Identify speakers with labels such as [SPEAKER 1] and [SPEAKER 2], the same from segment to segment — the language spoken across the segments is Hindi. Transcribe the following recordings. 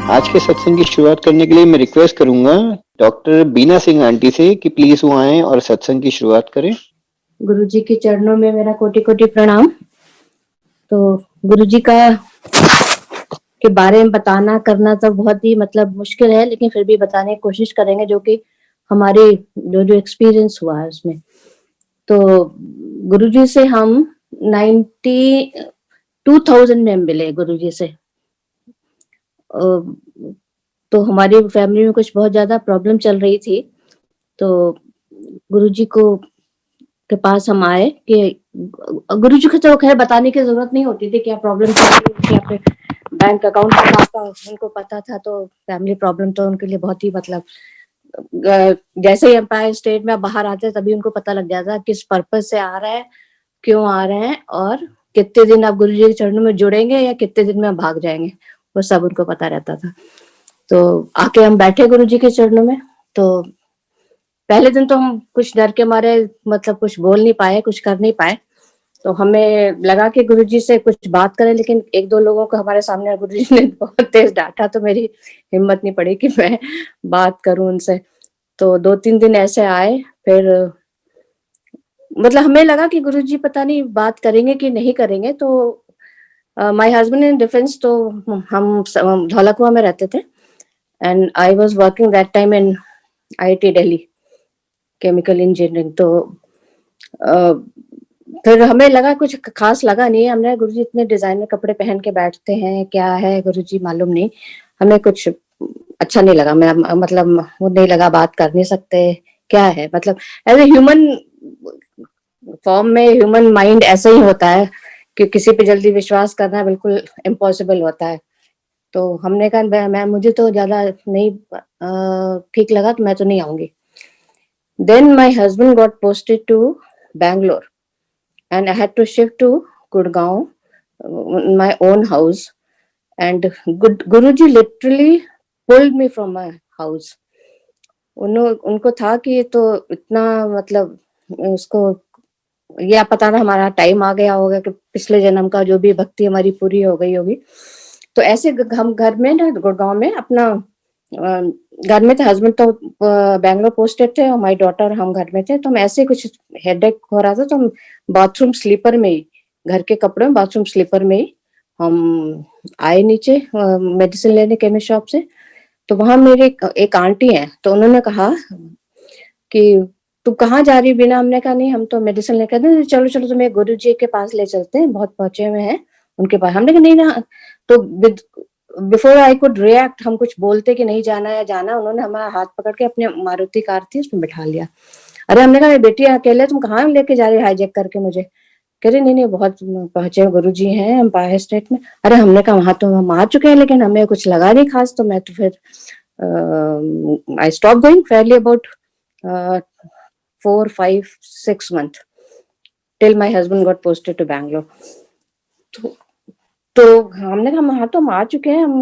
[SPEAKER 1] आज के सत्संग की शुरुआत करने के लिए मैं रिक्वेस्ट करूंगा डॉक्टर बीना सिंह आंटी से कि प्लीज वो आएं और सत्संग की शुरुआत करें।
[SPEAKER 2] गुरु जी के चरणों में मेरा कोटि कोटि प्रणाम। तो गुरु जी का के बारे में बताना करना तो बहुत ही मुश्किल है, लेकिन फिर भी बताने की कोशिश करेंगे, जो कि हमारे जो एक्सपीरियंस हुआ है उसमें। तो गुरु जी से हम 2000 में मिले गुरु जी से। तो हमारी फैमिली में कुछ बहुत ज्यादा प्रॉब्लम चल रही थी, तो गुरु जी को के पास हम आए कि गुरु जी को तो खैर बताने की जरूरत नहीं होती थी क्या प्रॉब्लम चल रही है, अपने बैंक अकाउंट का उनको पता था। तो फैमिली प्रॉब्लम तो उनके लिए बहुत ही जैसे ही एम्पायर स्टेट में बाहर आते तभी उनको पता लग जाता किस पर्पज से आ रहा है, क्यों आ रहे हैं, और कितने दिन आप गुरु जी के चरणों में जुड़ेंगे या कितने दिन में भाग जाएंगे, वो सब उनको पता रहता था। तो आके हम बैठे गुरु जी के चरणों में। तो पहले दिन तो हम कुछ डर के मारे कुछ बोल नहीं पाए, कुछ कर नहीं पाए। तो हमें लगा कि गुरु जी से कुछ बात करें, लेकिन एक दो लोगों को हमारे सामने गुरु जी ने बहुत तेज डांटा, तो मेरी हिम्मत नहीं पड़ी कि मैं बात करूं उनसे। तो 2-3 दिन ऐसे आए, फिर हमें लगा कि गुरु जी पता नहीं बात करेंगे कि नहीं करेंगे। तो माय हस्बैंड इन डिफेंस, तो हम धौलाकुआं में रहते थे, and I was working that time in IIT Delhi chemical engineering. तो फिर हमें लगा कुछ खास लगा नहीं। हमने गुरुजी इतने डिजाइनर कपड़े पहन के बैठते हैं, क्या है गुरुजी मालूम नहीं, हमें कुछ अच्छा नहीं लगा। मैं वो नहीं लगा, बात कर नहीं सकते, क्या है एज ए ह्यूमन फॉर्म में ह्यूमन माइंड ऐसा ही होता है कि किसी पे जल्दी विश्वास करना बिल्कुल इम्पॉसिबल होता है। तो हमने कहा मैं मुझे तो ज्यादा नहीं ठीक लगा, तो मैं तो नहीं आऊंगी। Then my husband got posted to Bangalore and I had to shift to Gurgaon, my own house, and Guruji literally pulled me from my house. उनको था कि तो इतना उसको ये पता ना हमारा टाइम आ गया होगा कि पिछले जन्म का जो भी भक्ति हमारी पूरी हो गई होगी। तो ऐसे हम घर में ना गुड़गांव में अपना घर में थे, हस्बैंड तो बैंगलोर पोस्टेड थे और माय डॉटर हम घर में थे। तो हम ऐसे कुछ हेडेक हो रहा था, तो हम बाथरूम स्लीपर में ही, घर के कपड़े में बाथरूम स्लीपर में ही हम आए नीचे मेडिसिन लेने केमिस्ट शॉप से। तो वहां मेरे एक आंटी है, तो उन्होंने कहा कि तू कहाँ जा रही बिना? हमने कहा नहीं, हम तो मेडिसिन लेकर दे। चलो चलो तुम्हें गुरु जी के पास ले चलते हैं, बहुत पहुंचे हुए हैं उनके पास। हमने कहा नहीं ना। तो बिफोर आई कुड रिएक्ट, हम कुछ बोलते कि नहीं जाना है जाना, उन्होंने हमारा हाथ पकड़ के अपने मारुति कार थी उसमें बिठा लिया। अरे हमने कहा बेटी अकेले तुम कहाँ लेके जा रही हाईजैक करके मुझे? कह रही नहीं नहीं बहुत पहुंचे गुरु जी हैं एम्पायर स्टेट में। अरे हमने कहा वहां तो हम आ चुके हैं, लेकिन हमें कुछ लगा नहीं खास। तो मैं तो फिर I stop going Fairlie about 4-5-6 months till my husband got posted to Bangalore. तो हमने कहा हाँ तो हम आ चुके हैं हम,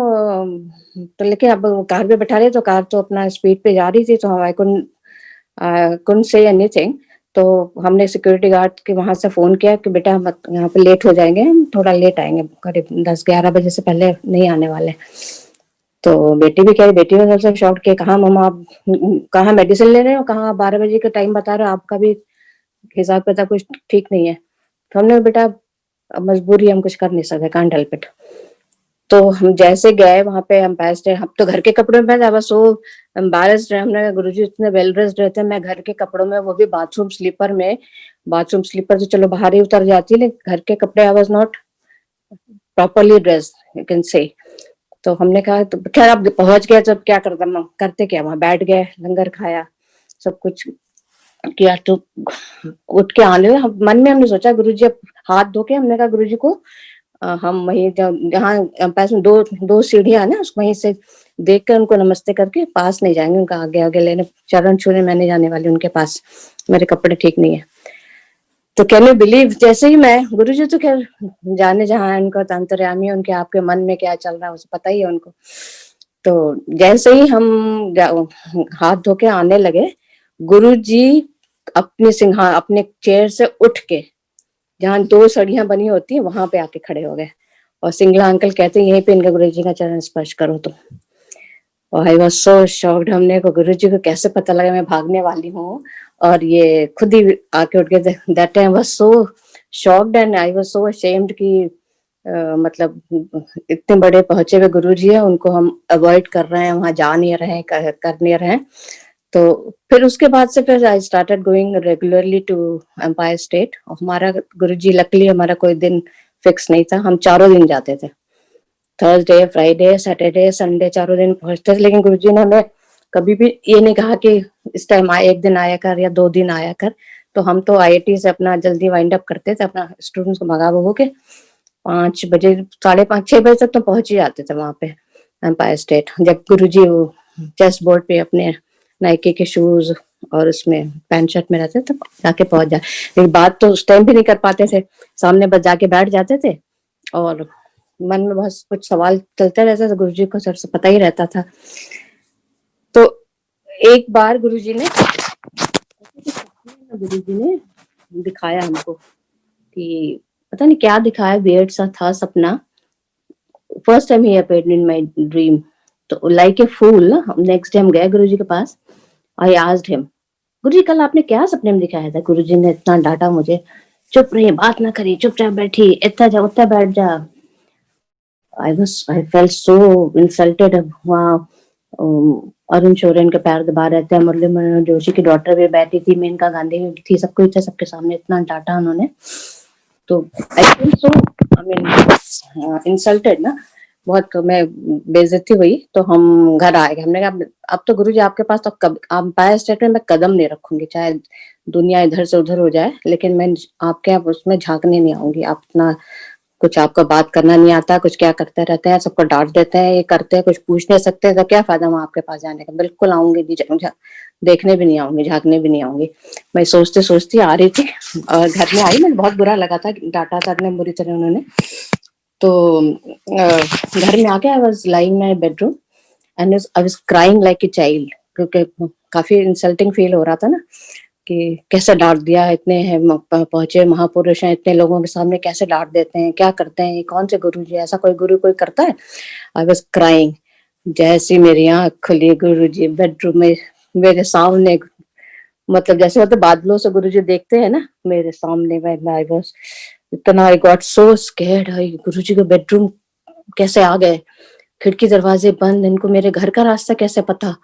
[SPEAKER 2] तो लेकिन अब कार पे बैठा रहे, तो कार तो अपना स्पीड पे जा रही थी, तो आई कुडंट से एनीथिंग। तो हमने सिक्योरिटी गार्ड के वहां से फोन किया कि बेटा हम यहाँ पे लेट हो जाएंगे, हम थोड़ा लेट आएंगे, करीब 10-11 बजे से पहले नहीं आने वाले। तो बेटी भी कह रही, बेटी ने सबसे शॉर्ट किया, कहाँ मम्मा आप कहाँ मेडिसिन ले रहे हो, कहाँ 12 बजे का टाइम बता रहे हो, आपका भी हिसाब किताब कुछ ठीक नहीं है। तो हमने बेटा मजबूरी, हम कुछ कर नहीं सकते, कांट हेल्प इट। तो हम जैसे गए वहां पे एम्पायर स्टेट, हम तो घर के कपड़े में थे, बस वो एम्बैरेस्ड है। हमने गुरुजी इतने वेल ड्रेस्ड रहते हैं, मैं घर के कपड़ों में, वो भी बाथरूम स्लीपर में। बाथरूम स्लीपर तो चलो बाहर ही उतर जाती है, लेकिन घर के कपड़े I was not properly dressed you can say. तो हमने कहा तो खैर अब पहुंच गए, तो क्या करते क्या, वहां बैठ गए, लंगर खाया, सब कुछ किया। तो उठ के आने मन में हमने सोचा गुरुजी अब हाथ धो के, हमने कहा गुरुजी को हम वहीं जहाँ पास में दो सीढ़ियां ना, वहीं से देख कर उनको नमस्ते करके पास नहीं जाएंगे, उनका आगे आगे लेने, चरण छूने मैं नहीं जाने वाली उनके पास, मेरे कपड़े ठीक नहीं है। तो कैन यू बिलीव, जैसे ही मैं, गुरुजी तो खैर जाने जहाँ है उनका अंतर्यामी है, उनके आपके मन में क्या चल रहा है उसे पता ही है उनको। तो जैसे ही हम हाथ धो के आने लगे, गुरुजी अपने चेयर से उठ के, जहाँ 2 सड़ियां बनी होती है वहां पे आके खड़े हो गए। और सिंगला अंकल कहते हैं यहीं पे इनका गुरुजी का चरण स्पर्श करो तुम। और आई वाज सो शॉक्ड, हमने को गुरुजी को कैसे पता लगा मैं भागने वाली हूँ, और ये खुद ही आके उठ गए। That time was so shocked and I was so ashamed कि मतलब इतने बड़े पहुंचे हुए गुरुजी है, उनको हम अवॉइड कर रहे हैं, वहां जा नहीं रहे हैं, कर नहीं रहे हैं। तो फिर उसके बाद से फिर I started going regularly to Empire State. और हमारा गुरुजी, लकीली हमारा कोई दिन फिक्स नहीं था, हम चारों दिन जाते थे, थर्सडे, फ्राइडे, सैटरडे, संडे, चारों दिन पहुंचते थे। लेकिन गुरुजी ने हमें कभी भी ये नहीं कहा कि इस टाइम एक दिन आया कर या 2 दिन आया कर। तो हम तो IIT से अपना जल्दी वाइंड अप करते थे, अपना स्टूडेंट्स को भगा भगो के 5 बजे, 5:30, 6 बजे तक तो पहुंच ही जाते थे वहां पे एम्पायर स्टेट। जब गुरुजी चेस्ट बोर्ड पे अपने नाइकी के शूज और उसमें पैंट शर्ट में रहते तो जाके पहुंच जाए। लेकिन बात तो उस टाइम भी नहीं कर पाते थे, सामने बस जाके बैठ जाते थे और मन में बहुत कुछ सवाल चलते रहते थे, गुरुजी को सर से पता ही रहता था। तो एक बार गुरुजी ने दिखाया हमको कि पता नहीं क्या दिखाया, वियर्ड सा था सपना। First time he appeared in my dream. तो लाइक ए फूल हम नेक्स्ट डे हम गए गुरुजी के पास। आई आस्क्ड हिम, गुरुजी कल आपने क्या सपने में दिखाया था? गुरुजी ने इतना डांटा मुझे, चुप रही, बात ना करी, चुपचाप बैठी, इतना जा उतना बैठ जा। I felt so insulted। वहाँ अरुण शोरेन के पैर दबा रहे थे, मुरली मनोहर जोशी की डॉटर भी बैठी थी, मेनका गांधी थी, सब कुछ था, सबके सामने इतना डांटा उन्होंने। तो I feel so, I mean insulted ना, बहुत मैं बेइज्जती हुई। तो हम घर आ गए, हमने कहा अब तो गुरुजी आपके पास तो कब एम्पायर स्टेट में मैं कदम नहीं रखूंगी, चाहे दुनिया इधर से उधर हो जाए, लेकिन मैं आपके यहाँ उसमें झांकने नहीं आऊंगी। आप अपना कुछ, आपका बात करना नहीं आता, कुछ क्या करते रहते हैं, सबको डांट देते हैं, ये करते हैं, कुछ पूछ नहीं सकते, तो क्या फायदा वहां आपके पास जाने का? बिल्कुल आऊंगी नहीं, देखने भी नहीं आऊंगी, झांकने भी नहीं आऊंगी। मैं सोचते सोचती आ रही थी और घर में आई, मुझे बहुत बुरा लगा था, डांटा था इतने बुरी तरह उन्होंने। तो घर में आके I was lying my bedroom and I was crying like a child, क्योंकि काफी इंसल्टिंग फील हो रहा था ना कि कैसे डांट दिया, इतने पहुंचे महापुरुष हैं, इतने लोगों के सामने कैसे डांट देते हैं, क्या करते हैं, कौन से गुरु जी, ऐसा कोई गुरु कोई करता है? I was crying. जैसी मेरी आंख खुली, गुरु जी बेडरूम में मेरे सामने, मतलब जैसे होते बादलों से गुरु जी देखते हैं ना, मेरे सामने। आई वाज इतना, आई गॉट सो स्कैर्ड। गुरु जी के बेडरूम कैसे आ गए, खिड़की दरवाजे बंद, इनको मेरे घर का रास्ता कैसे पता?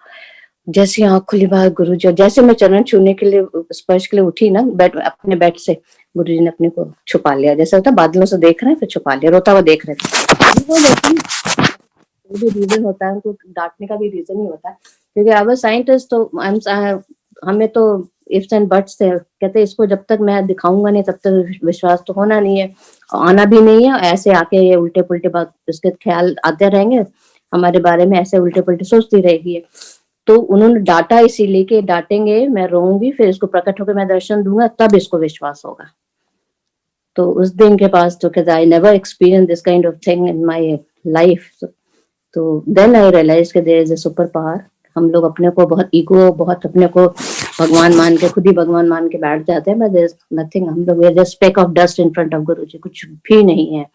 [SPEAKER 2] जैसी आंख खुली बाहर गुरु जी, जैसे मैं चरण छूने के लिए, स्पर्श के लिए उठी ना बेड, अपने बेड से, गुरु जी ने अपने को छुपा लिया, जैसे होता बादलों से देख रहे हैं फिर छुपा लिया, रोता हुआ देख रहे थे। वो भी रीजन होता है, उनको डांटने का भी रीजन ही होता है, क्योंकि अब साइंटिस्ट तो हमें तो इफ्स एंड बट्स थे, कहते इसको जब तक मैं दिखाऊंगा नहीं तब तक विश्वास तो होना नहीं है, आना भी नहीं है। ऐसे आके ये उल्टे पुल्टे बात, इसके ख्याल आते रहेंगे हमारे बारे में, ऐसे उल्टे पुल्टे सोचती रहेगी। तो उन्होंने डांटा इसीलिए कि डांटेंगे, मैं रोऊंगी, फिर इसको प्रकट होकर मैं दर्शन दूंगा, तब इसको विश्वास होगा। तो उस दिन के पास तो कहता, I never experience this kind of thing in my life. तो देन आई रियलाइज कि there is a super power. हम लोग अपने को बहुत ईगो, बहुत अपने को भगवान मान के, खुद ही भगवान मान के बैठ जाते हैं, बट देयर इज नथिंग। हम लोग we just speck of dust in front of Guruji, कुछ भी नहीं है।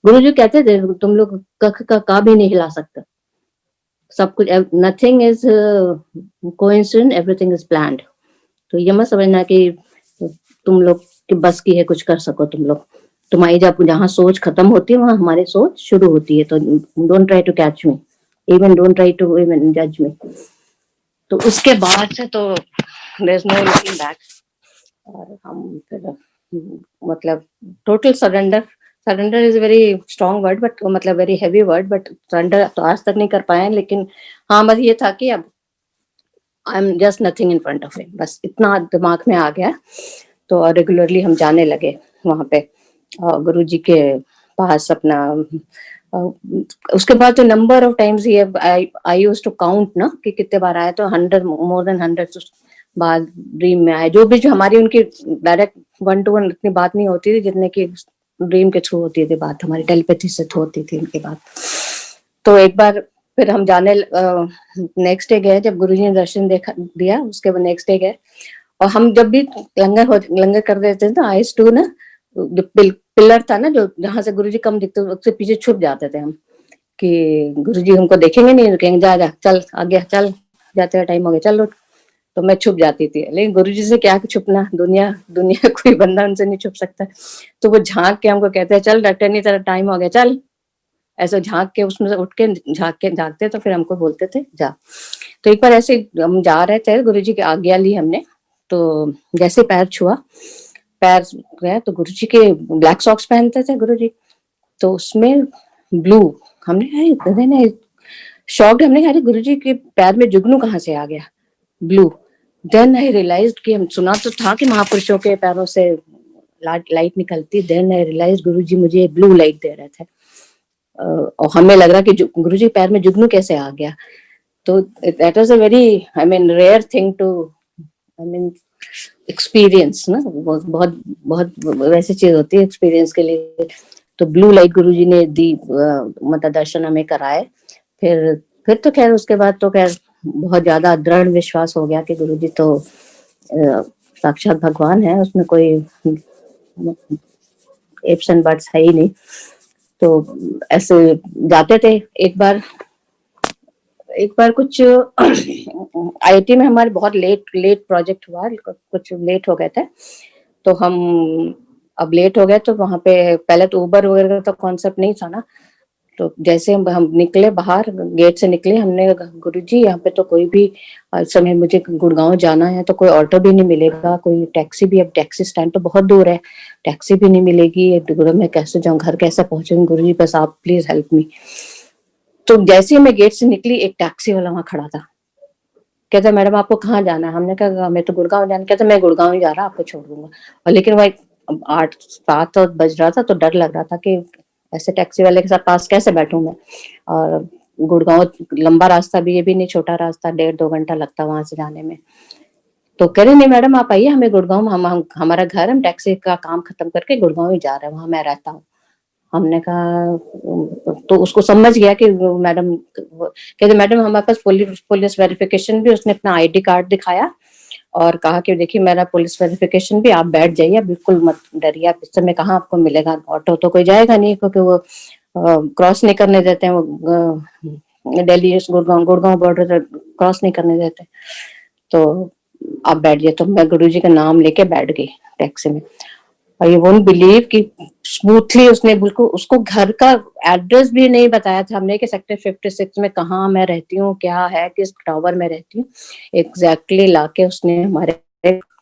[SPEAKER 2] गुरुजी कहते थे तुम लोग कख का भी नहीं हिला सकते, सब कुछ, nothing is coincident, everything is planned. तो ये मत समझना कि तुम लोग की बस की है कुछ कर सको तुम लोग, तुम्हारी जब जहाँ सोच खत्म होती है वहां हमारी सोच शुरू होती है। तो don't try to catch me, even don't try to even जज मी। तो उसके बाद से तो there is no looking back. और हम फिर मतलब total surrender, surrender is very strong word, but मतलब very heavy word, but surrender तो आज तक नहीं कर पाए। लेकिन हाँ, बस ये था कि अब I am just nothing in front of him, बस इतना दिमाग में आ गया। तो रेगुलरली हम जाने लगे वहां पे गुरुजी के पास अपना। उसके बाद तो नंबर ऑफ टाइम्स ये आई यूज्ड टू काउंट ना कि कितने बार आए, तो 100, मोर देन 100 बार ड्रीम में आए। जो भी जो हमारी उनकी डायरेक्ट 1-to-1 इतनी बात नहीं होती थी जितने की ड्रीम के थ्रू होती थी बात, हमारी टेलीपैथी से होती थी उनकी बात। तो एक बार फिर हम जाने नेक्स्ट डे गए, जब गुरुजी ने दर्शन दिया, उसके बाद नेक्स्ट डे गए। और हम जब भी लंगर कर देते थे ना, आइस टू ना, पिलर था ना जो जहाँ से गुरुजी कम दिखते उससे पीछे छुप जाते थे हम कि गुरुजी हमको देखेंगे नहीं, कहेंगे जा जा चल आगे चल, जाते हुए टाइम हो गया चल उठ। तो मैं छुप जाती थी, लेकिन गुरुजी से क्या छुपना, दुनिया दुनिया कोई बंदा उनसे नहीं छुप सकता। तो वो झांक के हमको कहते हैं चल डॉक्टर नहीं तेरा टाइम हो गया चल, ऐसे झांक के उसमें से उठ के झांकते तो फिर हमको बोलते थे जा। तो एक बार ऐसे हम जा रहे थे, गुरुजी की आज्ञा ली हमने, तो जैसे पैर छुआ, पैर गया तो गुरुजी के ब्लैक सॉक्स पहनते थे गुरुजी, तो उसमें ब्लू, हमने शॉक्ड, हमने अरे गुरुजी के पैर में जुगनू कहाँ से आ गया ब्लू। देन आई रियलाइज्ड कि हम सुना तो था कि महापुरुषों के पैरों से लाइट निकलती, देन आई रियलाइज गुरुजी मुझे ब्लू लाइट दे रहे थे। और हमें लग रहा कि गुरुजी पैर में जुगनू कैसे आ गया। तो that was a very I mean rare thing to I mean experience ना, बहुत बहुत वैसी चीज होती है एक्सपीरियंस के लिए। तो ब्लू लाइट गुरुजी ने दी, मतलब दर्शन हमें कराए। फिर तो खैर उसके बाद तो खैर बहुत ज्यादा दृढ़ विश्वास हो गया कि गुरुजी तो साक्षात भगवान है, उसमें कोई इफ्स एंड बट्स है ही नहीं। तो ऐसे जाते थे। एक बार कुछ आईआईटी में हमारे बहुत लेट प्रोजेक्ट हुआ, कुछ लेट हो गए थे, तो हम अब लेट हो गए तो वहां पे पहले तो उबर वगैरह का कॉन्सेप्ट नहीं था ना। तो जैसे हम निकले बाहर, गेट से निकले, हमने गुरुजी यहाँ पे तो कोई भी समय मुझे गुड़गांव जाना है तो कोई ऑटो भी नहीं मिलेगा, कोई टैक्सी भी, अब टैक्सी स्टैंड तो बहुत दूर है, टैक्सी भी नहीं मिलेगी, मैं कैसे जाऊँ, घर कैसे पहुंचूंगी गुरुजी, बस आप प्लीज हेल्प मी। तो जैसे ही मैं गेट से निकली एक टैक्सी वाला वहां खड़ा था, कहता मैडम आपको कहाँ जाना है, हमने कहा मैं तो गुड़गांव जाना, कहता मैं गुड़गांव ही जा रहा, आपको छोड़ दूंगा। और लेकिन वह 8-7 तो बज रहा था, तो डर लग रहा था कि ऐसे टैक्सी वाले के साथ पास कैसे बैठूं मैं। और गुड़गांव लंबा रास्ता भी, ये भी नहीं छोटा रास्ता, 1.5-2 घंटा लगता वहां से जाने में। तो कह रहे नहीं मैडम आप आइए, हमें गुड़गांव, हमारा घर, हम टैक्सी का काम खत्म करके गुड़गांव ही जा रहे हैं, वहां मैं रहता हूँ। हमने कहा, तो उसको समझ गया कि मैडम, कहते मैडम हमारे पास पुलिस वेरिफिकेशन भी, उसने अपना आईडी कार्ड दिखाया और कहा कि देखिए मेरा पुलिस वेरिफिकेशन भी, आप बैठ जाइए, बिल्कुल मत डरिए, आप इस समय कहाँ आपको मिलेगा, ऑटो तो कोई जाएगा नहीं क्योंकि वो क्रॉस नहीं करने देते हैं, वो दिल्ली गुड़गांव बॉर्डर क्रॉस नहीं करने देते। तो आप बैठ जाइए, तो मैं गुरुजी का नाम लेके बैठ गई टैक्सी में। और यू वोंट बिलीव कि स्मूथली उसने बिल्कुल, उसको घर का एड्रेस भी नहीं बताया था हमने कि सेक्टर 56 में कहाँ मैं रहती हूँ, क्या है, किस टावर में रहती हूँ, एग्जैक्टली लाके उसने हमारे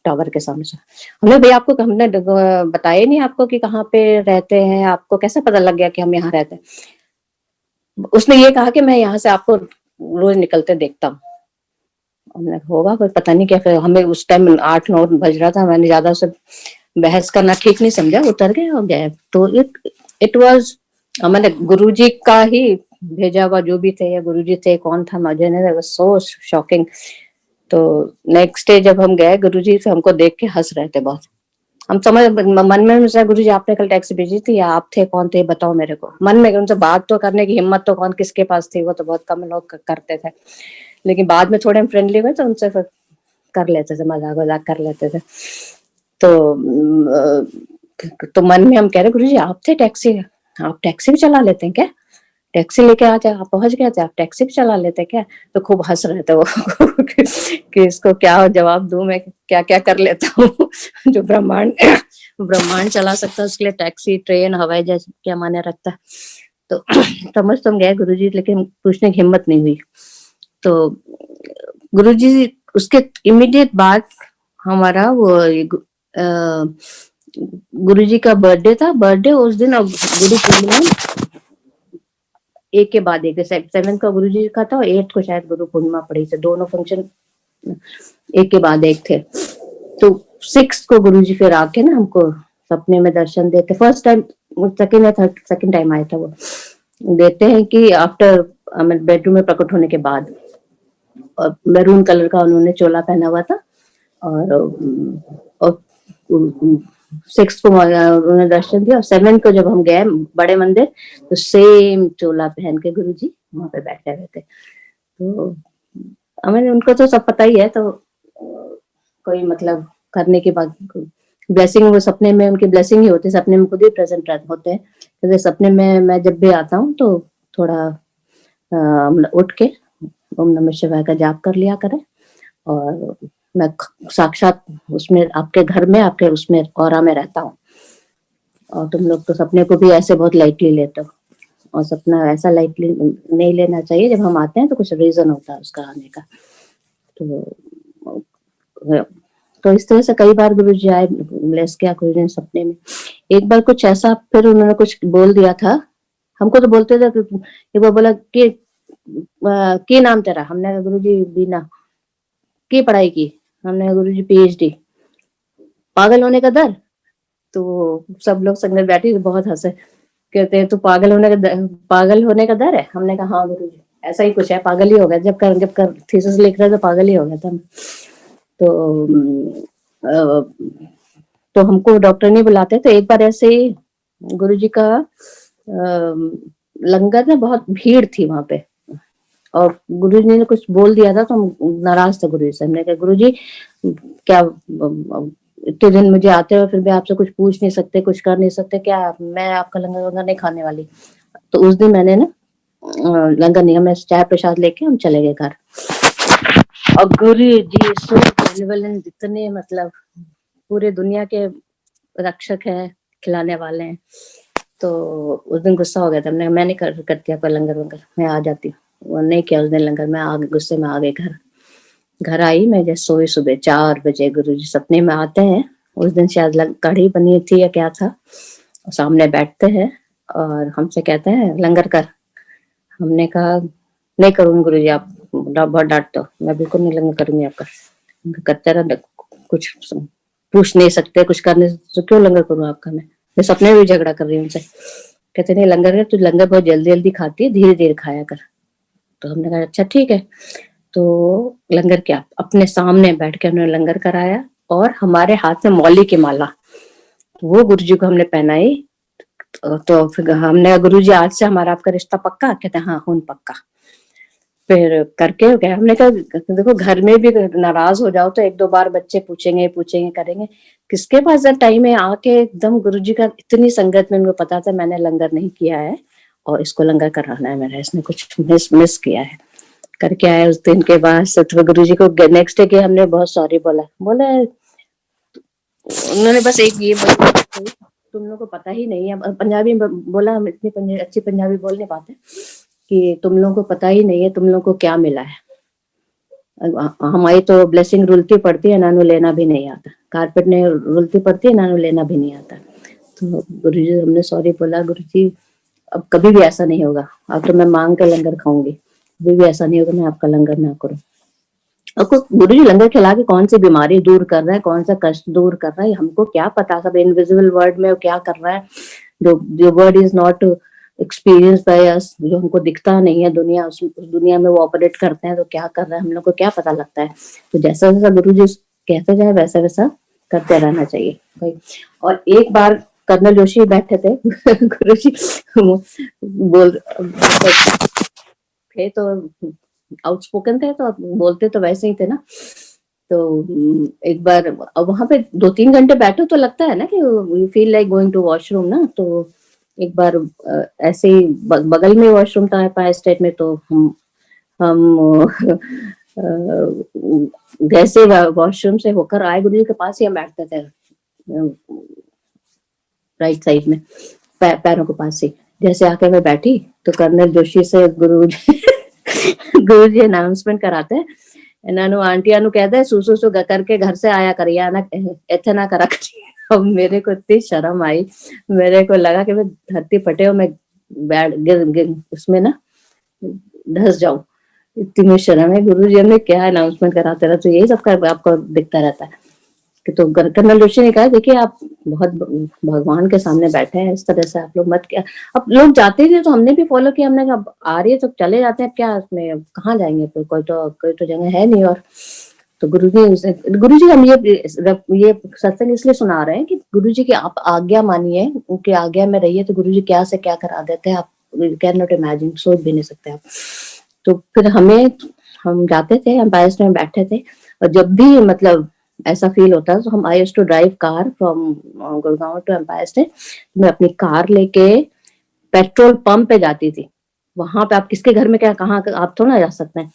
[SPEAKER 2] टावर के सामने से, हमने भैया आपको, हमने बताया नहीं आपको कि कहाँ पे रहते हैं, आपको कैसे पता लग गया कि हम यहाँ रहते हैं। उसने ये कहा कि मैं यहाँ से आपको रोज निकलते देखता हूँ। हमने होगा कोई, पता नहीं क्या, फिर हमें उस टाइम 8-9 बज रहा था, मैंने ज्यादा से बहस करना ठीक नहीं समझा, उतर गए और गए। तो इट वाज, मैंने गुरुजी का ही भेजा हुआ जो भी थे, या गुरुजी थे, कौन था मुझे नहीं, वाज सो शॉकिंग। तो नेक्स्ट डे जब हम गए, गुरुजी से हमको देख के हंस रहे थे बहुत। हम समझ मन में सोचा गुरुजी आपने कल टैक्सी भेजी थी, या आप थे, कौन थे बताओ मेरे को। मन में उनसे बात तो करने की हिम्मत तो कौन किसके पास थी, वो तो बहुत कम लोग करते थे, लेकिन बाद में थोड़े हम फ्रेंडली हुए तो उनसे फिर कर लेते थे, मजाक वजाक कर लेते थे। तो मन में हम कह रहे गुरुजी आप थे टैक्सी, आप टैक्सी भी चला लेते हैं क्या, टैक्सी लेके आ जाए, आप पहुंच गए थे, आप टैक्सी भी चला लेते क्या। तो खूब हंस रहे थे वो कि इसको क्या जवाब दूं मैं, क्या क्या कर लेता हूँ जो ब्रह्मांड ब्रह्मांड चला सकता है उसके लिए टैक्सी, ट्रेन, हवाई जहाज क्या माने रखता है। तो समझ तुम गए गुरुजी, लेकिन पूछने की हिम्मत नहीं हुई। तो गुरुजी उसके इमीडिएट बाद हमारा वो गुरुजी का बर्थडे था, बर्थडे उस दिन, और गुरु पूर्णिमा एक के बाद एक, 7 का गुरुजी का था और 8 को शायद गुरु पूर्णिमा पड़ी थी, दोनों फंक्शन एक के बाद एक थे। तो 6 को गुरुजी फिर आके ना हमको सपने में दर्शन देते, फर्स्ट टाइम, सेकंड टाइम आया था वो, देते हैं कि आफ्टर बेडरूम में प्रकट होने के बाद। और मैरून कलर का उन्होंने चोला पहना हुआ था, और 6 को उन्होंने दर्शन दिया, और 7 को जब हम गए बड़े मंदिर, तो सेम चोला पहन के गुरुजी वहां पे बैठे हुए थे। तो हमें उनको तो सब पता ही है, तो कोई मतलब करने की बात ब्लेसिंग, वो सपने में उनकी ब्लेसिंग ही होती है, सपने में खुद ही प्रेजेंट होते हैं। जैसे सपने में मैं जब भी आता हूँ तो थोड़ा उठ के ओम नमः शिवाय का जाप कर लिया करें, और मैं साक्षात उसमें आपके घर में, आपके उसमें ऑरा में रहता हूँ। और तुम लोग तो सपने को भी ऐसे बहुत लाइटली लेते हो, और सपना ऐसा लाइटली नहीं लेना चाहिए। जब हम आते हैं तो कुछ रीजन होता है उसका आने का। तो इस तरह से कई बार गुरु जी आए, ब्लेस किया गुरु जी ने सपने में। एक बार कुछ ऐसा, फिर उन्होंने कुछ बोल दिया था हमको, तो बोलते थे एक बार बोला कि नाम तेरा, हमने कहा गुरु जी बीना। की पढ़ाई की, हमने कहा गुरु जी PhD। पागल होने का डर। तो सब लोग संगत बैठी बहुत हंसे, कहते हैं तो पागल होने का डर है। हमने कहा हाँ गुरु जी ऐसा ही कुछ है, पागल ही हो गया। जब कर थीसिस लिख रहे तो पागल ही हो गया था। तो हमको डॉक्टर नहीं बुलाते। तो एक बार ऐसे ही गुरु जी का लंगर में बहुत भीड़ थी वहां पे, और गुरु जी ने कुछ बोल दिया था तो हम नाराज थे गुरु जी से। हमने कहा गुरु जी क्या इतने दिन मुझे आते हो, फिर भी आपसे कुछ पूछ नहीं सकते, कुछ कर नहीं सकते क्या? मैं आपका लंगर वंगर नहीं खाने वाली। तो उस दिन मैंने ना लंगर नहीं, हमें चाय प्रसाद लेके हम चले गए घर। और गुरु जी सो बेनेवलेंट, जितने मतलब पूरे दुनिया के रक्षक है, खिलाने वाले हैं। तो उस दिन गुस्सा हो गया था, मैं नहीं करती आपका लंगर वंगर, मैं आ जाती हूँ। वो नहीं किया उस दिन लंगर, मैं आ गुस्से में आ गई घर आई। मैं जैसे सोई, सुबह 4 बजे गुरु जी सपने में आते हैं। उस दिन शायद कढ़ी बनी थी या क्या था, सामने बैठते हैं और हमसे कहते हैं लंगर कर। हमने कहा नहीं करूंगी गुरु जी, आप बहुत डांटते हो। मैं बिल्कुल नहीं लंगर करूंगी आपका। करते रह, कुछ पूछ नहीं सकते, कुछ करने तो क्यों लंगर करूँ आपका? मैं सपने में भी झगड़ा कर रही हूँ उनसे। कहते नहीं लंगर कर, तू लंगर बहुत जल्दी जल्दी खाती है, धीरे धीरे खाया कर। तो हमने कहा अच्छा ठीक है। तो लंगर क्या, अपने सामने बैठ के उन्होंने लंगर कराया, और हमारे हाथ में मौली की माला वो गुरु जी को हमने पहनाई। तो फिर हमने गुरु जी आज से हमारा आपका रिश्ता पक्का? कहते हाँ खून पक्का। फिर करके हो गया। हमने कहा देखो घर में भी नाराज हो जाओ तो 1-2 बार बच्चे पूछेंगे करेंगे, किसके पास टाइम है आके एकदम गुरु जी का। इतनी संगत में उनको पता था मैंने लंगर नहीं किया है और इसको लंगर कराना है मेरा, इसने कुछ मिस किया है। करके आए उस दिन के बाद सतगुरु गुरु जी को नेक्स्ट डे के हमने बहुत सॉरी बोला। उन्होंने बस एक ये बोला तुम लोग को पता ही नहीं है, पंजाबी बोला, हम इतनी अच्छी पंजाबी बोल नहीं पाते, कि तुम लोगों को पता ही नहीं है तुम लोगों को क्या मिला है। हमारी तो ब्लेसिंग रुलती पड़ती है, नानू लेना भी नहीं आता। कारपेट ने रुलती पड़ती है, नानू लेना भी नहीं आता। तो गुरु जी हमने सॉरी बोला, गुरु जी अब कभी भी ऐसा नहीं होगा, अब तो मैं मांग के लंगर खाऊंगी, कभी भी ऐसा नहीं होगा मैं आपका लंगर ना करूं। आपको गुरु जी लंगर खिला के कौन सी बीमारी दूर कर रहा है, कौन सा कष्ट दूर कर रहा है, हमको क्या पता। सब इनविजिबल वर्ल्ड में क्या कर रहा है, जो word is not experience by us, जो हमको दिखता नहीं है दुनिया, उस दुनिया में वो ऑपरेट करते हैं, तो क्या कर रहा है हम लोग को क्या पता लगता है। तो जैसा जैसा गुरु जी कहते जाए वैसा वैसा करते रहना चाहिए भाई। और एक बार कर्नल जोशी बैठे थे गुरु जी बोल थे तो आउटस्पोकन थे, तो बोलते तो वैसे ही थे ना। तो एक बार वहां पे 2-3 घंटे बैठो तो लगता है ना कि you feel like going to washroom ना। तो एक बार ऐसे ही बगल में वॉशरूम था पाए स्टेट में, तो हम जैसे वॉशरूम से होकर आए गुरु जी के पास ही हम बैठते थे, राइट साइड में, पैरों के पास ही। जैसे आके मैं बैठी तो कर्नल जोशी से गुरु जी अनाउंसमेंट कराते हैं, इन्होंने आंटिया नु कहते हैं सुसु करके घर से आया करिए ना, इतना ना करा करिए। अब मेरे को इतनी शर्म आई, मेरे को लगा कि मैं धरती फटे और मैं बैठ गिर उसमें ना धस जाऊं, इतनी शर्म है। गुरु जी ने क्या अनाउंसमेंट कराते रहते, तो यही सब आपको दिखता रहता है। कि तो कर्नल जोशी ने कहा देखिए आप बहुत भगवान के सामने बैठे हैं, इस तरह से आप लोग मत क्या। अब लोग जाते थे तो हमने भी फॉलो किया, हमने कहा आ रही है तो चले जाते हैं, क्या उसमें कहाँ जाएंगे, कोई तो जगह है नहीं। और तो गुरु जी हम ये सत्संग इसलिए सुना रहे हैं कि गुरु जी की आप आज्ञा मानिए, उनकी आज्ञा में रहिए, तो गुरु जी क्या से क्या करा देते हैं आप कैन नॉट इमेजिन, सोच भी नहीं सकते आप। तो फिर हम जाते थे, हम बायस में बैठे थे, और जब भी मतलब ऐसा फील होता है। तो हम I used to drive car from Gurgaon to Empire State. मैं अपनी कार लेके पेट्रोल पंप पे जाती थी। वहां पे आप किसके घर में क्या कहाँ आप थोड़ा ना जा सकते हैं।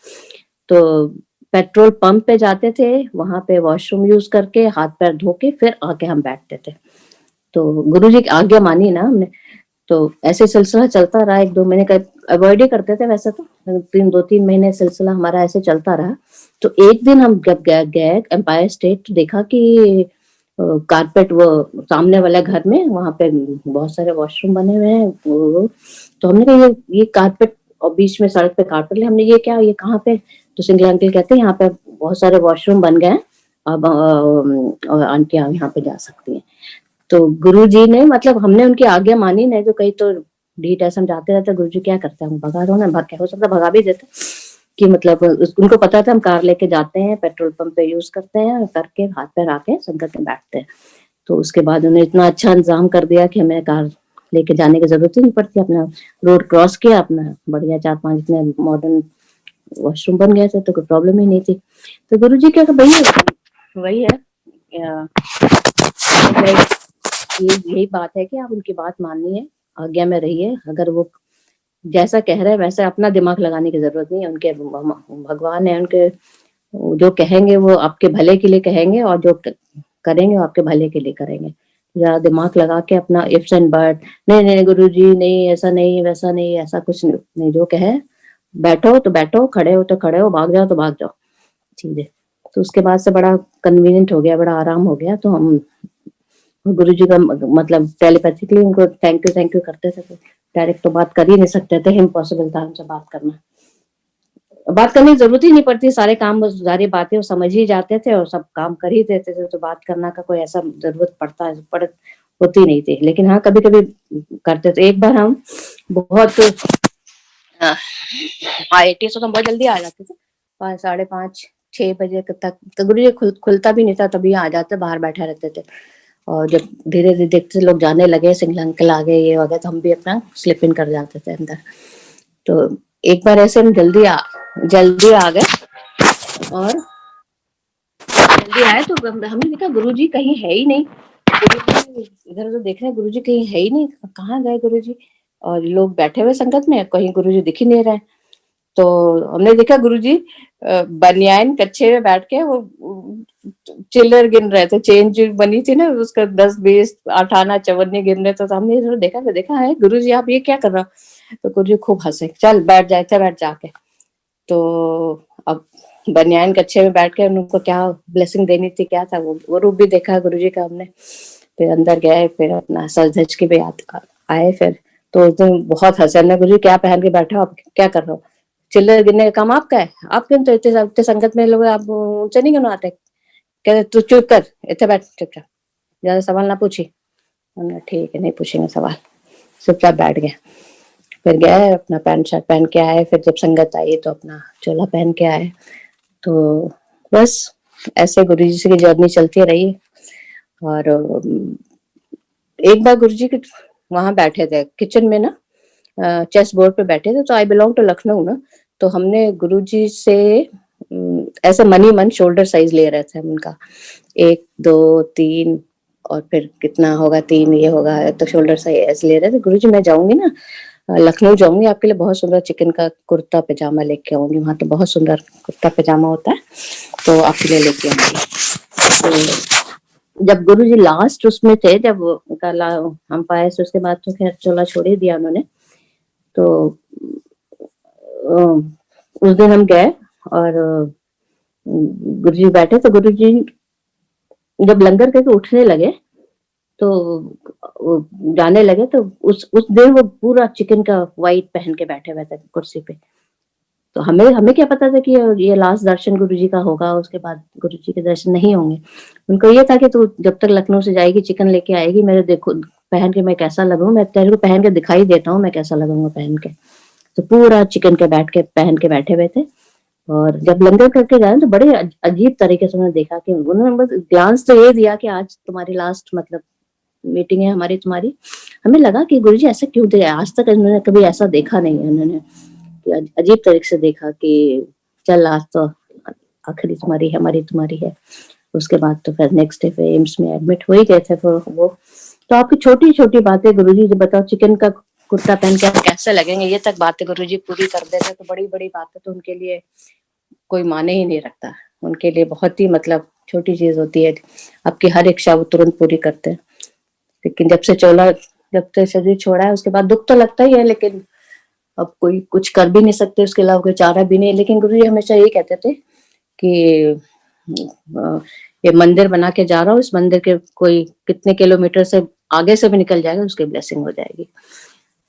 [SPEAKER 2] तो पेट्रोल पंप पे जाते थे, वहां पे वॉशरूम यूज करके हाथ पैर धो के फिर आके हम बैठते थे। तो गुरुजी की आज्ञा मानी ना हमने। तो ऐसे सिलसिला चलता रहा 1-2 महीने का। अवॉइड ही करते थे वैसे तो, 2-3 महीने सिलसिला हमारा ऐसे चलता रहा। तो एक दिन हम जब गए एम्पायर स्टेट, तो देखा कि कारपेट वो सामने वाले घर में वहां पे बहुत सारे वॉशरूम बने हुए हैं। तो हमने कहा ये कारपेट, और बीच में सड़क पे कारपेट, हमने ये क्या, ये कहाँ पे। तो सिंगला अंकल कहते हैं यहाँ पे बहुत सारे वॉशरूम बन गए हैं, अब आंटियां यहाँ पे जा सकती हैं। तो गुरुजी ने, मतलब हमने उनकी आज्ञा मानी, नहीं तो कहीं तो ढीठ ऐसा जाते रहते। गुरुजी क्या करते हैं, हम भगा दो ना, भग हो सकता भगा भी देते। कि मतलब उनको पता था हम कार लेके जाते हैं, पेट्रोल पंप पे यूज करते हैं, करके हाथ पैर आके संगत में बैठते हैं। तो उसके बाद उन्हें इतना अच्छा इंतजाम कर दिया कि हमें कार लेके जाने की जरूरत ही नहीं पड़ती। अपना रोड क्रॉस किया, अपना बढ़िया 4-5 इतने मॉडर्न वॉशरूम बन गए थे, तो कोई प्रॉब्लम ही नहीं थी। तो गुरुजी क्या वही है, यही बात है कि आप उनकी बात मानिए, आज्ञा में रहिए। अगर वो जैसा कह रहे हैं वैसे अपना दिमाग लगाने की जरूरत नहीं है। उनके भगवान है, उनके जो कहेंगे वो आपके भले के लिए कहेंगे, और जो करेंगे वो आपके भले के लिए करेंगे। या दिमाग लगा के अपना इफ्स एंड बट, नहीं नहीं गुरुजी नहीं, ऐसा नहीं, वैसा नहीं, ऐसा कुछ नहीं। जो कहे, बैठो तो बैठो, खड़े हो तो खड़े हो, भाग जाओ तो भाग जाओ, ठीक है। तो उसके बाद से बड़ा कन्वीनियंट हो गया, बड़ा आराम हो गया। तो हम गुरुजी का मतलब टेलीपैथिकली उनको थैंक यू करते थे। डायरेक्ट तो बात कर ही नहीं सकते थे, इम्पॉसिबल था उनसे बात करना। बात करने की जरूरत ही नहीं पड़ती, सारे काम बस सारी बातें वो समझ ही जाते थे और सब काम कर ही देते थे। तो बात करना का कोई ऐसा जरूरत होती नहीं थी। लेकिन हाँ, कभी कभी करते थे। एक बार हम बहुत IIT से तो हम बहुत जल्दी आ जाते थे, 5, 5:30, 6 बजे तक। तो गुरुजी खुलता भी नहीं था, तभी आ जाते, बाहर बैठे रहते थे। और जब धीरे धीरे देखते लोग जाने लगे, सिंगला अंकल आ गए, ये हो गया, तो हम भी अपना स्लिप इन कर जाते थे अंदर। तो एक बार ऐसे हम जल्दी आ गए, और जल्दी आए तो हमने देखा गुरुजी कहीं है ही नहीं। इधर उधर देख रहे हैं, गुरुजी कहीं है ही नहीं, कहाँ गए गुरुजी। और लोग बैठे हुए संगत में, कहीं गुरुजी दिख ही नहीं रहे। तो हमने देखा गुरुजी बनियान कच्छे में बैठ के वो चिल्लर गिन रहे थे। चेंज बनी थी ना, उसका 10, 20, 8 आना 54 गिन रहे थे। तो हमने देखा है गुरुजी आप ये क्या कर रहे हो। तो गुरुजी खूब हंसे, चल बैठ जाके। तो अब बनियान कच्छे में बैठ के उनको क्या ब्लेसिंग देनी थी, क्या था वो रूप भी देखा गुरुजी का हमने। फिर अंदर गए, फिर अपना सज धज के भी आए। फिर तो उस दिन बहुत हंसे। हमने, गुरुजी क्या पहन के बैठे हो, आप क्या कर रहे हो, चिल्लर गिनने का काम आपका है, आप क्यों तो इतने संगत में लोग आप ऊंचे नहीं क्यों आते। कहते तू चुप कर, इतने बैठ चुपचाप, ज्यादा सवाल ना पूछी। हमने ठीक है, नहीं पूछेंगे सवाल, चुपचाप बैठ गए। फिर गए, अपना पैंट शर्ट पहन के आए। फिर जब संगत आई तो अपना चोला पहन के आए। तो बस ऐसे गुरुजी की जर्नी चलती रही। और एक बार गुरुजी के वहां बैठे थे किचन में ना, चेस बोर्ड पे बैठे थे। तो आई बिलोंग टू लखनऊ ना, तो हमने गुरुजी से ऐसे मनी मन शोल्डर साइज ले रहे थे हम उनका, 1, 2, 3, और फिर कितना होगा 3 ये होगा, तो शोल्डर साइज ले रहे थे। गुरुजी मैं जाऊंगी ना, लखनऊ जाऊंगी, आपके लिए बहुत सुंदर चिकन का कुर्ता पैजामा लेके आऊंगी, वहां तो बहुत सुंदर कुर्ता पैजामा होता है, तो आपके लिए लेके आऊंगी। तो जब गुरुजी लास्ट उसमें थे, जब हम पाए, तो उसके बाद तो खैर चोला छोड़ ही दिया उन्होंने। तो उस दिन हम गए, और गुरुजी बैठे। तो गुरुजी जब लंगर करके उठने लगे, तो जाने लगे, तो उस दिन वो पूरा चिकन का व्हाइट पहन के बैठे हुए थे कुर्सी पे। तो हमें क्या पता था कि ये लास्ट दर्शन गुरुजी का होगा, उसके बाद गुरुजी के दर्शन नहीं होंगे। उनको ये था कि तू जब तक लखनऊ से जाएगी, चिकन लेके आएगी, मेरे देखो पहन के मैं कैसा लगूं, मैं तेरे को पहन के दिखाई देता हूँ मैं कैसा लगूंगा पहन के। तो पूरा चिकन के पहन के बैठे हुए थे। और जब लंगर करके गए तो बड़े अजीब तरीके से उन्होंने देखा, कि उन्होंने बस ग्लांस तो ये दिया कि आज तुम्हारी लास्ट मतलब मीटिंग है हमारी तुम्हारी। हमें लगा कि गुरुजी ऐसा क्यों दिया, आज तक उन्होंने कभी ऐसा देखा नहीं है। उन्होंने अजीब तरीके से देखा कि चल आज तो आखिरी तुम्हारी है, हमारी तुम्हारी है। उसके बाद तो फिर नेक्स्ट डे फिर एम्स में एडमिट हो ही गए थे फिर वो। तो आपकी छोटी छोटी बातें गुरुजी जो बताओ, चिकन का कुर्ता पहन के आप कैसे लगेंगे, ये तक बातें गुरुजी पूरी कर देते, तो बड़ी बड़ी बातें तो उनके लिए कोई माने ही नहीं रखता। उनके लिए बहुत ही मतलब छोटी चीज होती है, आपकी हर इच्छा वो तुरंत पूरी करते हैं। लेकिन जब से शरीर छोड़ा है उसके बाद दुख तो लगता ही है, लेकिन अब कोई कुछ कर भी नहीं सकते, उसके अलावा कोई चारा भी नहीं। लेकिन गुरुजी हमेशा यही कहते थे कि ये मंदिर बना के जा रहा हूँ, इस मंदिर के कोई कितने किलोमीटर से आगे से भी निकल जाएगा, उसकी ब्लेसिंग हो जाएगी।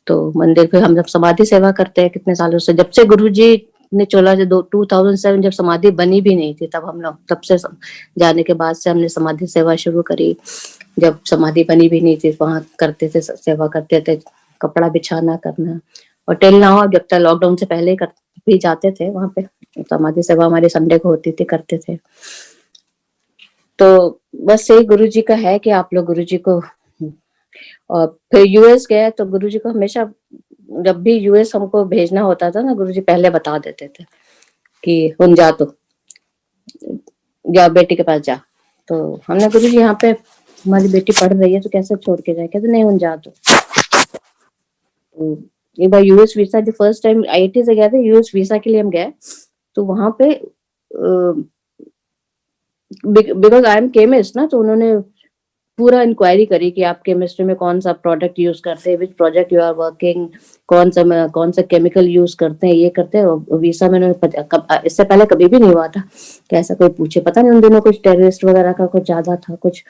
[SPEAKER 2] तो मंदिर पे हम जब समाधि सेवा करते हैं कितने सालों से, जब से गुरुजी ने चोला 2007 जब समाधि बनी भी नहीं थी, तब हम लोग तब से जाने के बाद से हमने समाधि सेवा शुरू करी। जब समाधि बनी भी नहीं थी वहां करते थे, सेवा करते थे, कपड़ा बिछाना करना। और टिल नाउ जब तक लॉकडाउन से पहले भी जाते थे वहां पे, समाधि सेवा हमारी संडे को होती थी, करते थे। तो बस यही गुरुजी का है कि आप लोग गुरुजी को, और फिर यूएस गए तो गुरुजी को हमेशा जब भी यूएस हमको भेजना होता था ना, गुरुजी पहले बता देते थे कि हुन जा, तो या बेटी के पास जा। तो हमने गुरुजी यहाँ पे हमारी बेटी पढ़ रही है तो कैसे छोड़ के जाए, कहते नहीं हुन जा। तो एक बार यूएस वीसा, जो फर्स्ट टाइम आईआईटी से गए थे यूएस वीसा के लिए हम गए, तो वहां पे बिकॉज आई एम केमिस्ट ना, तो उन्होंने पूरा इंक्वायरी करी कि आप केमिस्ट्री में कौन सा प्रोडक्ट यूज करते हैं, which project you are working, कौन सा केमिकल यूज करते हैं, ये करते हैं। वीसा में इससे पहले कभी भी नहीं हुआ था कि ऐसा कोई पूछे। पता नहीं उन दिनों कुछ टेररिस्ट वगैरह का कुछ ज्यादा था कुछ,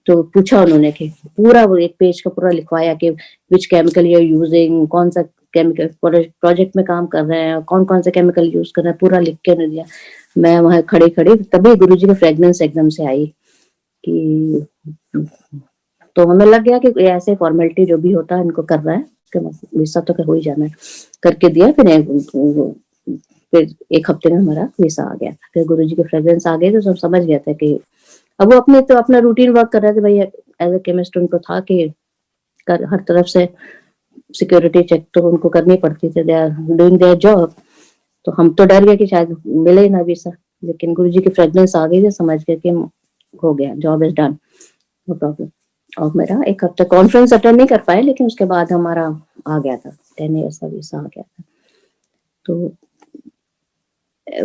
[SPEAKER 2] तो पूछा उन्होंने कि पूरा वो एक पेज का पूरा लिखवाया कि which chemical you are using, कौन सा केमिकल प्रोजेक्ट में काम कर रहे हैं, कौन कौन सा केमिकल यूज कर रहे हैं, पूरा लिख के उन्हें दिया। मैं वहां खड़ी खड़ी तभी गुरुजी की फ्रेग्रेंस एकदम से आई कि, तो हमें लग गया कि ऐसे फॉर्मेलिटी जो भी होता है इनको कर रहा है, वीसा तो हो ही जाना है। करके दिया, फिर एक हफ्ते में हमारा वीसा आ गया। फिर गुरुजी की फ्रेग्रेंस आ गई तो सब समझ गया था कि अब वो अपना रूटीन वर्क कर रहे थे भाई। एज ए केमिस्ट उनको था कि हर तरफ से सिक्योरिटी चेक तो उनको करनी पड़ती थी, they are doing their job. तो हम तो डर गए कि शायद मिले ही ना वीसा, लेकिन गुरुजी की फ्रेग्रेंस आ गई तो समझ गए कि हो गया, job is done, no problem. और मेरा एक हफ्ता कॉन्फ्रेंस अटेंड नहीं कर पाए, लेकिन उसके बाद हमारा आ गया था 10 ईयर्स का वीसा आ गया था। तो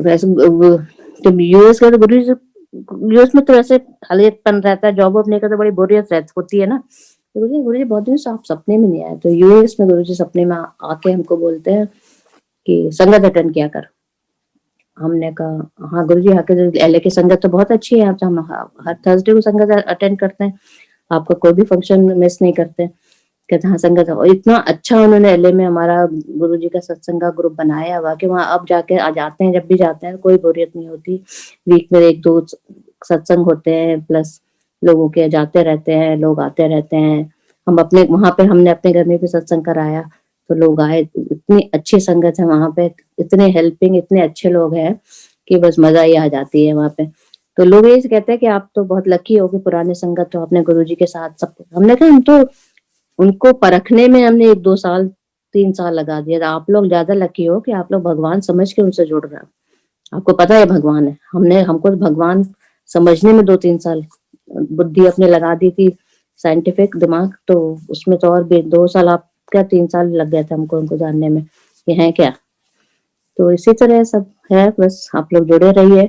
[SPEAKER 2] वैसे जब यूएस गए तो गुरुजी, यूएस में तो वैसे हालियतपन रहता है, जॉब अपने का तो बड़ी बोरियत होती है ना। तो गुरुजी बहुत दिन से आप सपने में नहीं आए, तो यूएस में गुरुजी सपने में आके हमको बोलते हैं कि संगत अटेंड किया कर। हमने कहा हाँ गुरुजी, आके एलए की संगत तो बहुत अच्छी है, हम हर थर्सडे को संगत अटेंड करते हैं, आपका कोई भी फंक्शन मिस नहीं करते। कहते हाँ संगत। और इतना अच्छा उन्होंने एलए में हमारा गुरुजी का सत्संग का ग्रुप बनाया हुआ कि वहां अब जाके आ जाते हैं, जब भी जाते हैं कोई बोरियत नहीं होती। वीक में 1-2 सत्संग होते हैं, प्लस लोगों के जाते रहते हैं, लोग आते रहते हैं। हम अपने वहां पे हमने अपने घर में भी सत्संग कराया, तो लोग आए। इतनी अच्छी संगत है वहां पे, इतने हेल्पिंग, इतने अच्छे लोग हैं कि बस मजा ही आ जाती है वहां पे। तो लोग ये कहते हैं कि आप तो बहुत लकी हो कि पुराने संगत तो अपने गुरुजी के साथ सब। हमने कहा हम तो उनको परखने में हमने 1-2 साल 3 साल लगा दिया, आप लोग ज्यादा लकी हो कि आप लोग भगवान समझ के उनसे जुड़ रहे हो। आपको पता है भगवान है, हमको भगवान समझने में 2-3 साल बुद्धि अपने लगा दी थी, साइंटिफिक दिमाग, तो उसमें तो और भी 2 साल, आप क्या 3 साल लग गया था हमको उनको जानने में कि है क्या। तो इसी तरह सब है, बस आप लोग जुड़े रहिए।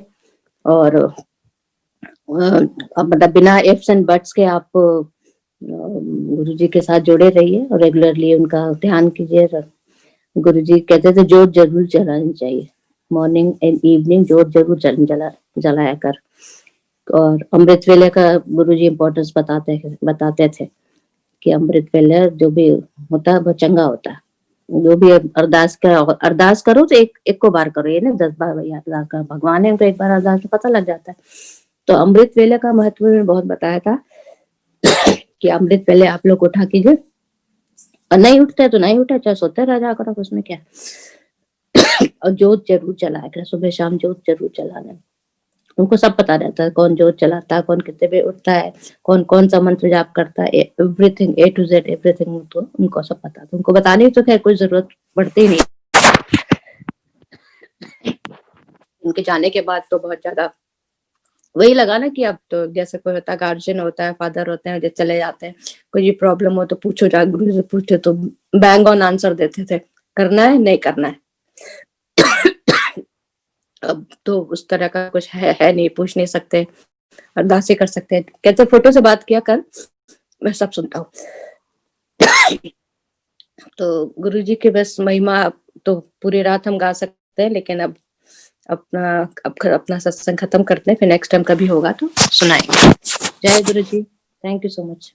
[SPEAKER 2] और मतलब बिना इफ्स एंड बट्स के आप गुरुजी के साथ जुड़े रहिए और रेगुलरली उनका ध्यान कीजिए। गुरुजी कहते थे जोत जरूर जलानी चाहिए, मॉर्निंग एंड इवनिंग जोत जरूर जलाया कर। और अमृत वेले का गुरुजी इम्पोर्टेंस बताते थे कि अमृत वेले जो भी होता है वो चंगा होता है। जो भी अरदास करो तो एक को बार करो, ये ना 10 बार अरदास करो। भगवान है उनको एक बार अरदास में पता लग जाता है। तो अमृत वेले का महत्व में बहुत बताया था कि अमृत वेले आप लोग उठा कीजिए, और नहीं उठते तो नहीं उठे, चाहे सोते रह जा करो, उसमें क्या। और जोत जरूर जलाया करें, सुबह शाम जोत जरूर जलाना। उनको सब पता रहता है कौन जोत जलाता है, कौन कितने बजे उठता है, कौन कौन सा मंत्र जाप करता है, everything A to Z everything, तो उनको सब पता है। उनको बताने तो खैर कोई जरूरत पड़ती नहीं। उनके जाने के बाद तो बहुत ज्यादा वही लगा ना कि अब तो जैसे कोई होता है, गार्जियन होता है, फादर होते हैं, जो चले जाते हैं, कोई भी प्रॉब्लम हो तो पूछो, जा गुरु से पूछो तो बैंग ऑन आंसर देते थे, करना है नहीं करना है। अब तो उस तरह का कुछ है नहीं, पूछ नहीं सकते, अरदास ही कर सकते हैं। कहते फोटो से बात किया कर, मैं सब सुनता हूँ। तो गुरु जी की बस महिमा तो पूरी रात हम गा सकते हैं, लेकिन अब अपना सत्संग खत्म करते हैं, फिर नेक्स्ट टाइम कभी होगा तो सुनाएंगे। जय गुरु जी, थैंक यू सो मच।